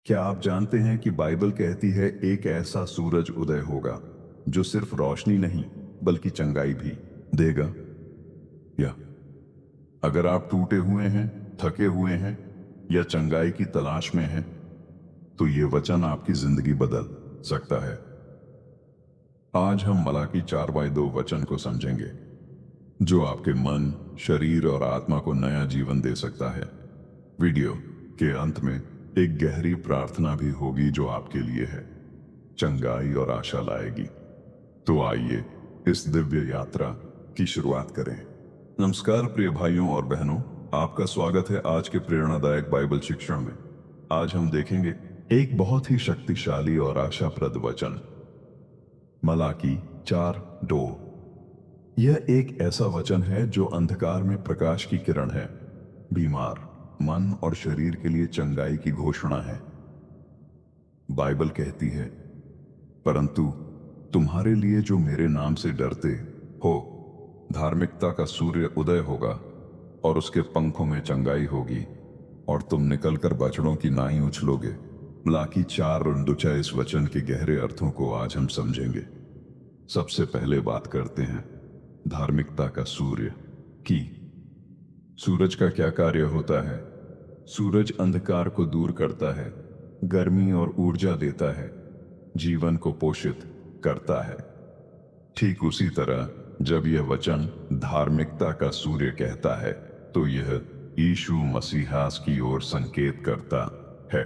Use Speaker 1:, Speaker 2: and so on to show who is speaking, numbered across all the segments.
Speaker 1: क्या आप जानते हैं कि बाइबल कहती है एक ऐसा सूरज उदय होगा जो सिर्फ रोशनी नहीं बल्कि चंगाई भी देगा। या अगर आप टूटे हुए हैं, थके हुए हैं या चंगाई की तलाश में हैं, तो ये वचन आपकी जिंदगी बदल सकता है। आज हम मलाकी 4:2 वचन को समझेंगे जो आपके मन, शरीर और आत्मा को नया जीवन दे सकता है। वीडियो के अंत में एक गहरी प्रार्थना भी होगी जो आपके लिए है, चंगाई और आशा लाएगी। तो आइए इस दिव्य यात्रा की शुरुआत करें। नमस्कार प्रिय भाइयों और बहनों, आपका स्वागत है आज के प्रेरणादायक बाइबल शिक्षण में। आज हम देखेंगे एक बहुत ही शक्तिशाली और आशाप्रद वचन, मलाकी 4:2। यह एक ऐसा वचन है जो अंधकार में प्रकाश की किरण है, बीमार मन और शरीर के लिए चंगाई की घोषणा है। बाइबल कहती है, परंतु तुम्हारे लिए जो मेरे नाम से डरते हो, धार्मिकता का सूर्य उदय होगा और उसके पंखों में चंगाई होगी और तुम निकलकर बछड़ों की नाई उछलोगे। मलाकी 4:2 इस वचन के गहरे अर्थों को आज हम समझेंगे। सबसे पहले बात करते हैं धार्मिकता का सूर्य की। सूरज का क्या कार्य होता है? सूरज अंधकार को दूर करता है, गर्मी और ऊर्जा देता है, जीवन को पोषित करता है। ठीक उसी तरह जब यह वचन धार्मिकता का सूर्य कहता है तो यह यीशु मसीहास की ओर संकेत करता है।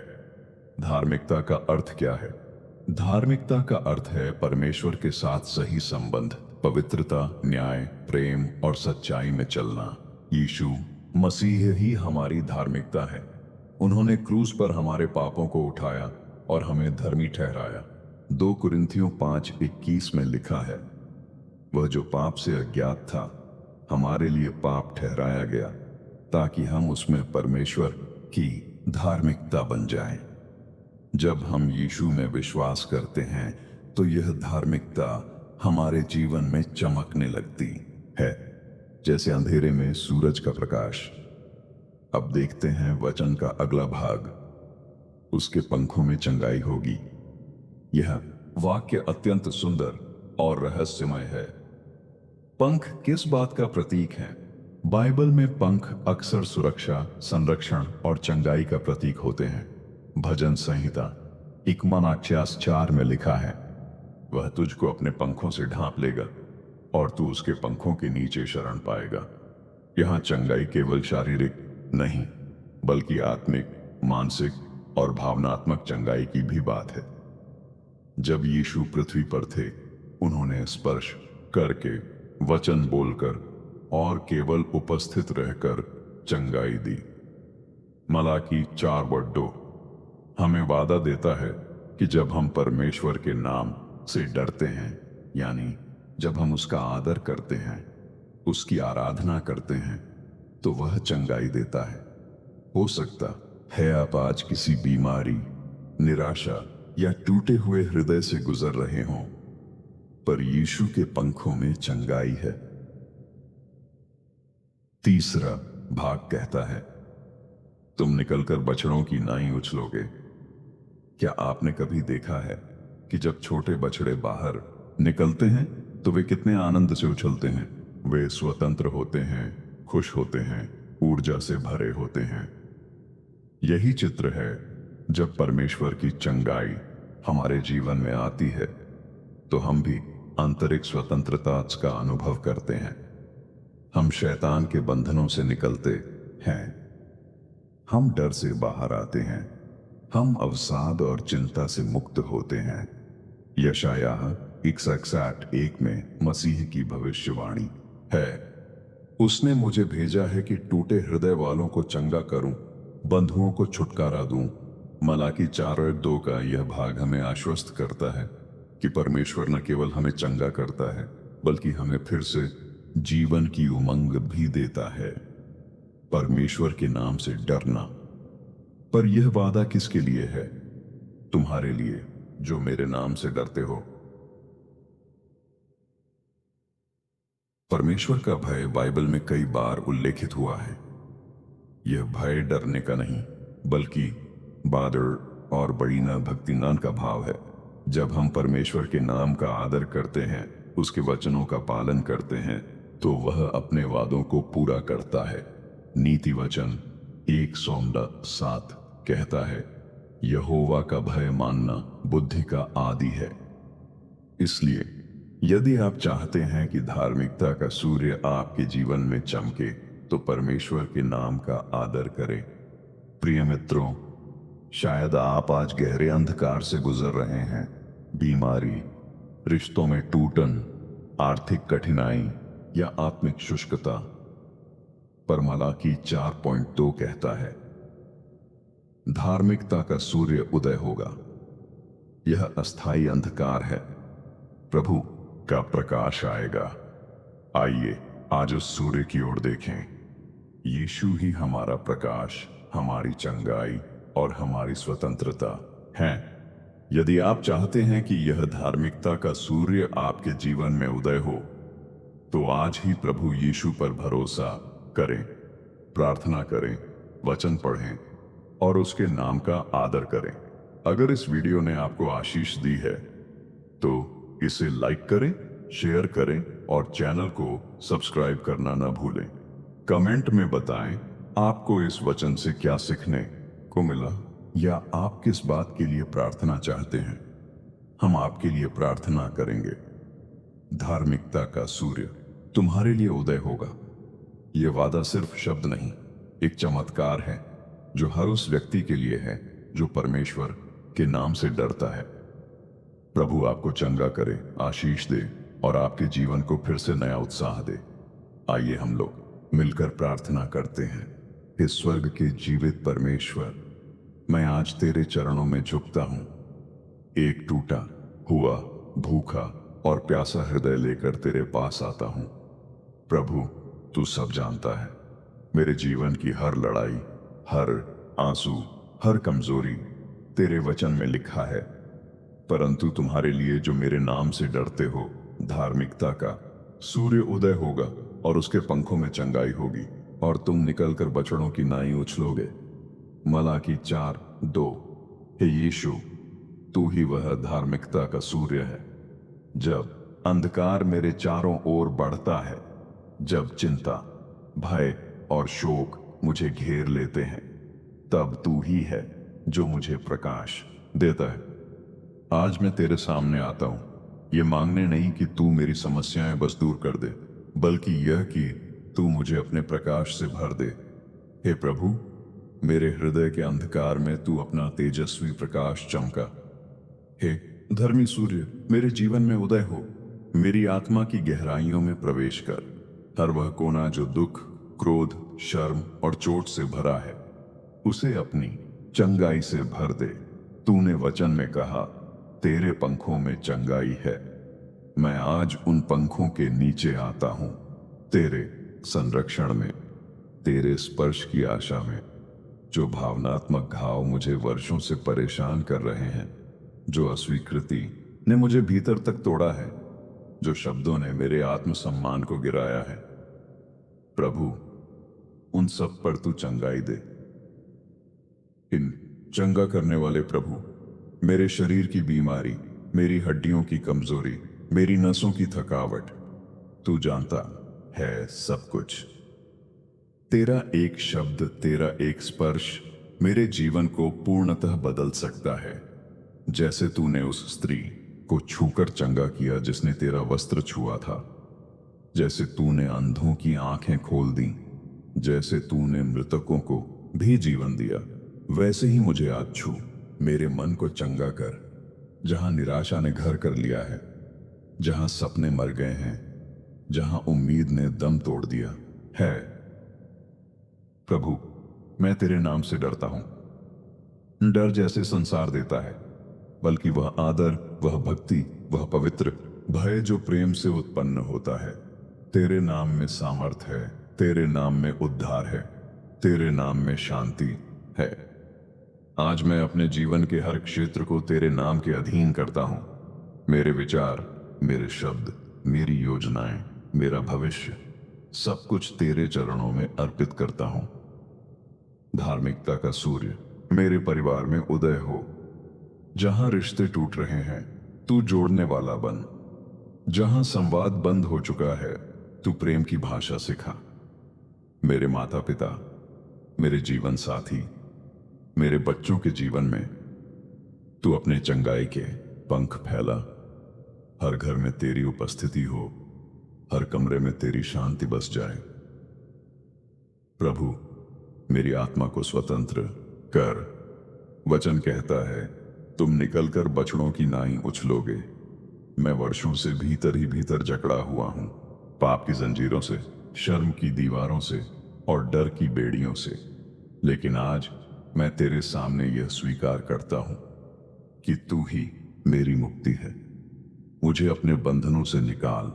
Speaker 1: धार्मिकता का अर्थ क्या है? धार्मिकता का अर्थ है परमेश्वर के साथ सही संबंध, पवित्रता, न्याय, प्रेम और सच्चाई में चलना। यीशु मसीह ही हमारी धार्मिकता है। उन्होंने क्रूस पर हमारे पापों को उठाया और हमें धर्मी ठहराया। 2 कुरिन्थियों 5:21 में लिखा है, वह जो पाप से अज्ञात था हमारे लिए पाप ठहराया गया ताकि हम उसमें परमेश्वर की धार्मिकता बन जाएं। जब हम यीशु में विश्वास करते हैं तो यह धार्मिकता हमारे जीवन में चमकने लगती है, जैसे अंधेरे में सूरज का प्रकाश। अब देखते हैं वचन का अगला भाग, उसके पंखों में चंगाई होगी। यह वाक्य अत्यंत सुंदर और रहस्यमय है। पंख किस बात का प्रतीक है? बाइबल में पंख अक्सर सुरक्षा, संरक्षण और चंगाई का प्रतीक होते हैं। भजन संहिता 51:4 में लिखा है, वह तुझको अपने पंखों से ढांप लेगा और तू उसके पंखों के नीचे शरण पाएगा। यहाँ चंगाई केवल शारीरिक नहीं बल्कि आत्मिक, मानसिक और भावनात्मक चंगाई की भी बात है। जब यीशु पृथ्वी पर थे, उन्होंने स्पर्श करके, वचन बोलकर और केवल उपस्थित रहकर चंगाई दी। मलाकी 4:2 हमें वादा देता है कि जब हम परमेश्वर के नाम से डरते हैं, यानी जब हम उसका आदर करते हैं, उसकी आराधना करते हैं, तो वह चंगाई देता है। हो सकता है आप आज किसी बीमारी, निराशा या टूटे हुए हृदय से गुजर रहे हों, पर यीशु के पंखों में चंगाई है। तीसरा भाग कहता है, तुम निकलकर बछड़ों की नाई उछलोगे। क्या आपने कभी देखा है कि जब छोटे बछड़े बाहर निकलते हैं तो वे कितने आनंद से उछलते हैं? वे स्वतंत्र होते हैं, खुश होते हैं, ऊर्जा से भरे होते हैं। यही चित्र है जब परमेश्वर की चंगाई हमारे जीवन में आती है तो हम भी आंतरिक स्वतंत्रता का अनुभव करते हैं। हम शैतान के बंधनों से निकलते हैं, हम डर से बाहर आते हैं, हम अवसाद और चिंता से मुक्त होते हैं। यशायाह 61:1 में मसीह की भविष्यवाणी है, उसने मुझे भेजा है कि टूटे हृदय वालों को चंगा करूं, बंधुओं को छुटकारा दूं। मलाकी 4:2 का यह भाग हमें आश्वस्त करता है कि परमेश्वर न केवल हमें चंगा करता है बल्कि हमें फिर से जीवन की उमंग भी देता है। परमेश्वर के नाम से डरना। पर यह वादा किसके लिए है? तुम्हारे लिए जो मेरे नाम से डरते हो। परमेश्वर का भय बाइबल में कई बार उल्लेखित हुआ है। यह भय डरने का नहीं बल्कि बादर और बड़ी न भक्ति न का भाव है। जब हम परमेश्वर के नाम का आदर करते हैं, उसके वचनों का पालन करते हैं, तो वह अपने वादों को पूरा करता है। नीति वचन 1:7 कहता है, यहोवा का भय मानना बुद्धि का आदि है। इसलिए यदि आप चाहते हैं कि धार्मिकता का सूर्य आपके जीवन में चमके, तो परमेश्वर के नाम का आदर करें। प्रिय मित्रों, शायद आप आज गहरे अंधकार से गुजर रहे हैं। बीमारी, रिश्तों में टूटन, आर्थिक कठिनाई या आत्मिक शुष्कता। पर मलाकी 4.2 कहता है, धार्मिकता का सूर्य उदय होगा। यह अस्थाई अंधकार है, प्रभु का प्रकाश आएगा। आइए आज उस सूर्य की ओर देखें। यीशु ही हमारा प्रकाश, हमारी चंगाई और हमारी स्वतंत्रता है। यदि आप चाहते हैं कि यह धार्मिकता का सूर्य आपके जीवन में उदय हो, तो आज ही प्रभु यीशु पर भरोसा करें, प्रार्थना करें, वचन पढ़ें और उसके नाम का आदर करें। अगर इस वीडियो ने आपको आशीष दी है, तो इसे लाइक करें, शेयर करें और चैनल को सब्सक्राइब करना न भूलें। कमेंट में बताएं आपको इस वचन से क्या सीखने को मिला, या आप किस बात के लिए प्रार्थना चाहते हैं। हम आपके लिए प्रार्थना करेंगे। धार्मिकता का सूर्य तुम्हारे लिए उदय होगा। यह वादा सिर्फ शब्द नहीं, एक चमत्कार है जो हर उस व्यक्ति के लिए है जो परमेश्वर के नाम से डरता है। प्रभु आपको चंगा करे, आशीष दे और आपके जीवन को फिर से नया उत्साह दे। आइए हम लोग मिलकर प्रार्थना करते हैं। हे स्वर्ग के जीवित परमेश्वर, मैं आज तेरे चरणों में झुकता हूं। एक टूटा हुआ, भूखा और प्यासा हृदय लेकर तेरे पास आता हूं। प्रभु, तू सब जानता है। मेरे जीवन की हर लड़ाई, हर आंसू, हर कमजोरी तेरे वचन में लिखा है। परंतु तुम्हारे लिए जो मेरे नाम से डरते हो, धार्मिकता का सूर्य उदय होगा और उसके पंखों में चंगाई होगी और तुम निकलकर बछड़ों की नाई उछलोगे। मलाकी 4:2। हे यीशु, तू ही वह धार्मिकता का सूर्य है। जब अंधकार मेरे चारों ओर बढ़ता है, जब चिंता, भय और शोक मुझे घेर लेते हैं, तब तू ही है जो मुझे प्रकाश देता है। आज मैं तेरे सामने आता हूं, ये मांगने नहीं कि तू मेरी समस्याएं बस दूर कर दे, बल्कि यह कि तू मुझे अपने प्रकाश से भर दे। हे प्रभु, मेरे हृदय के अंधकार में तू अपना तेजस्वी प्रकाश चमका। हे धर्मी सूर्य, मेरे जीवन में उदय हो। मेरी आत्मा की गहराइयों में प्रवेश कर। हर वह कोना जो दुख, क्रोध, शर्म और चोट से भरा है, उसे अपनी चंगाई से भर दे। तूने वचन में कहा, तेरे पंखों में चंगाई है। मैं आज उन पंखों के नीचे आता हूं, तेरे संरक्षण में, तेरे स्पर्श की आशा में। जो भावनात्मक घाव मुझे वर्षों से परेशान कर रहे हैं, जो अस्वीकृति ने मुझे भीतर तक तोड़ा है, जो शब्दों ने मेरे आत्मसम्मान को गिराया है, प्रभु, उन सब पर तू चंगाई दे। इन चंगा करने वाले प्रभु, मेरे शरीर की बीमारी, मेरी हड्डियों की कमजोरी, मेरी नसों की थकावट, तू जानता है सब कुछ। तेरा एक शब्द, तेरा एक स्पर्श मेरे जीवन को पूर्णतः बदल सकता है। जैसे तूने उस स्त्री को छूकर चंगा किया जिसने तेरा वस्त्र छुआ था, जैसे तूने अंधों की आंखें खोल दी, जैसे तूने मृतकों को भी जीवन दिया, वैसे ही मुझे आज छू, मेरे मन को चंगा कर। जहां निराशा ने घर कर लिया है, जहां सपने मर गए हैं, जहां उम्मीद ने दम तोड़ दिया है, प्रभु, मैं तेरे नाम से डरता हूं। डर जैसे संसार देता है, बल्कि वह आदर, वह भक्ति, वह पवित्र भय जो प्रेम से उत्पन्न होता है। तेरे नाम में सामर्थ है, तेरे नाम में उद्धार है, तेरे नाम में शांति है। आज मैं अपने जीवन के हर क्षेत्र को तेरे नाम के अधीन करता हूं। मेरे विचार, मेरे शब्द, मेरी योजनाएं, मेरा भविष्य, सब कुछ तेरे चरणों में अर्पित करता हूं। धार्मिकता का सूर्य मेरे परिवार में उदय हो, जहां रिश्ते टूट रहे हैं तू जोड़ने वाला बन। जहां संवाद बंद हो चुका है तू प्रेम की भाषा सिखा। मेरे माता पिता, मेरे जीवन साथी, मेरे बच्चों के जीवन में तू अपने चंगाई के पंख फैला। हर घर में तेरी उपस्थिति हो, हर कमरे में तेरी शांति बस जाए। प्रभु, मेरी आत्मा को स्वतंत्र कर। वचन कहता है तुम निकलकर बछड़ों की नाई उछलोगे। मैं वर्षों से भीतर ही भीतर जकड़ा हुआ हूं, पाप की जंजीरों से, शर्म की दीवारों से और डर की बेड़ियों से। लेकिन आज मैं तेरे सामने यह स्वीकार करता हूं कि तू ही मेरी मुक्ति है। मुझे अपने बंधनों से निकाल।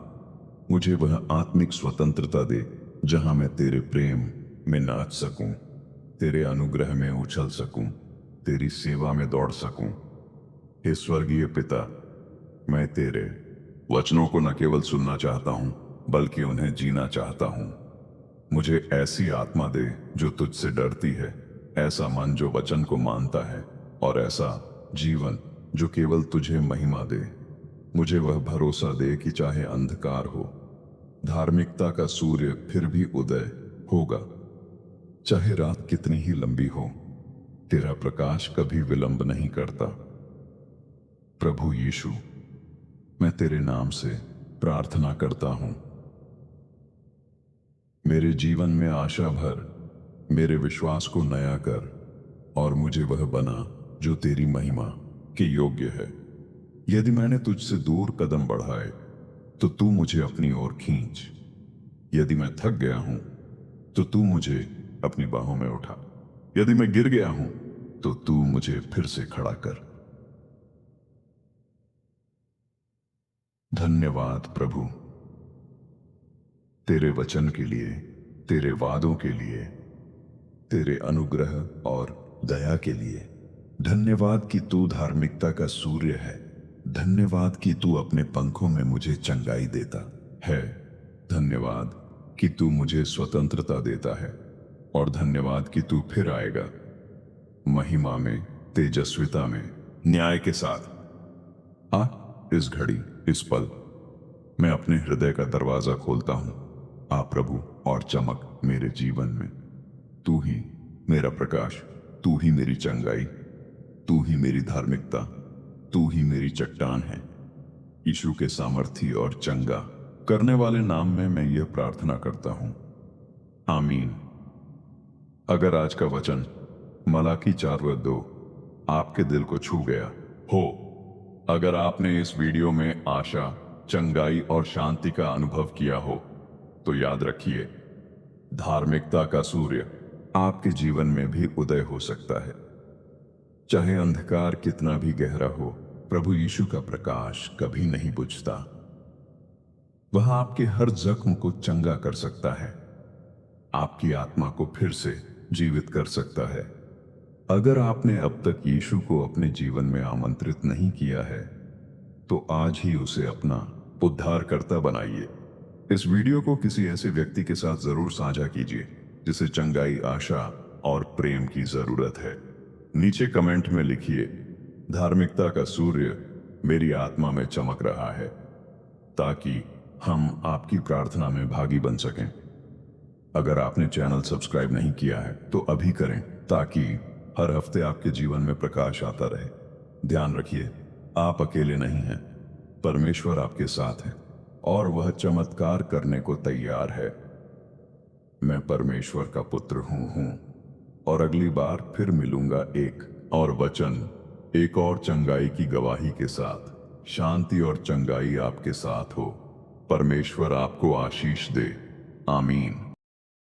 Speaker 1: मुझे वह आत्मिक स्वतंत्रता दे जहां मैं तेरे प्रेम में नाच सकूं, तेरे अनुग्रह में उछल सकूं, तेरी सेवा में दौड़ सकूं। हे स्वर्गीय पिता, मैं तेरे वचनों को न केवल सुनना चाहता हूं बल्कि उन्हें जीना चाहता हूं। मुझे ऐसी आत्मा दे जो तुझसे डरती है, ऐसा मन जो वचन को मानता है और ऐसा जीवन जो केवल तुझे महिमा दे। मुझे वह भरोसा दे कि चाहे अंधकार हो, धार्मिकता का सूर्य फिर भी उदय होगा। चाहे रात कितनी ही लंबी हो, तेरा प्रकाश कभी विलंब नहीं करता। प्रभु यीशु, मैं तेरे नाम से प्रार्थना करता हूं। मेरे जीवन में आशा भर, मेरे विश्वास को नया कर और मुझे वह बना जो तेरी महिमा के योग्य है। यदि मैंने तुझसे दूर कदम बढ़ाए तो तू मुझे अपनी ओर खींच। यदि मैं थक गया हूं तो तू मुझे अपनी बाहों में उठा। यदि मैं गिर गया हूं तो तू मुझे फिर से खड़ा कर। धन्यवाद प्रभु, तेरे वचन के लिए, तेरे वादों के लिए, तेरे अनुग्रह और दया के लिए। धन्यवाद कि तू धार्मिकता का सूर्य है। धन्यवाद कि तू अपने पंखों में मुझे चंगाई देता है। धन्यवाद कि तू मुझे स्वतंत्रता देता है और धन्यवाद कि तू फिर आएगा महिमा में, तेजस्विता में, न्याय के साथ। आ, इस घड़ी, इस पल मैं अपने हृदय का दरवाजा खोलता हूं। आ प्रभु और चमक मेरे जीवन में। तू ही मेरा प्रकाश, तू ही मेरी चंगाई, तू ही मेरी धार्मिकता, तू ही मेरी चट्टान है। यीशु के सामर्थी और चंगा करने वाले नाम में मैं यह प्रार्थना करता हूं, आमीन। अगर आज का वचन मलाकी 4:2 आपके दिल को छू गया हो, अगर आपने इस वीडियो में आशा, चंगाई और शांति का अनुभव किया हो, तो याद रखिए, धार्मिकता का सूर्य आपके जीवन में भी उदय हो सकता है। चाहे अंधकार कितना भी गहरा हो, प्रभु यीशु का प्रकाश कभी नहीं बुझता। वह आपके हर जख्म को चंगा कर सकता है, आपकी आत्मा को फिर से जीवित कर सकता है। अगर आपने अब तक यीशु को अपने जीवन में आमंत्रित नहीं किया है, तो आज ही उसे अपना उद्धारकर्ता बनाइए। इस वीडियो को किसी ऐसे व्यक्ति के साथ जरूर साझा कीजिए जिसे चंगाई, आशा और प्रेम की जरूरत है। नीचे कमेंट में लिखिए, धार्मिकता का सूर्य मेरी आत्मा में चमक रहा है, ताकि हम आपकी प्रार्थना में भागी बन सकें। अगर आपने चैनल सब्सक्राइब नहीं किया है तो अभी करें, ताकि हर हफ्ते आपके जीवन में प्रकाश आता रहे। ध्यान रखिए, आप अकेले नहीं हैं, परमेश्वर आपके साथ है और वह चमत्कार करने को तैयार है। मैं परमेश्वर का पुत्र हूं और अगली बार फिर मिलूंगा एक और वचन, एक और चंगाई की गवाही के साथ। शांति और चंगाई आपके साथ हो। परमेश्वर आपको आशीष दे। आमीन।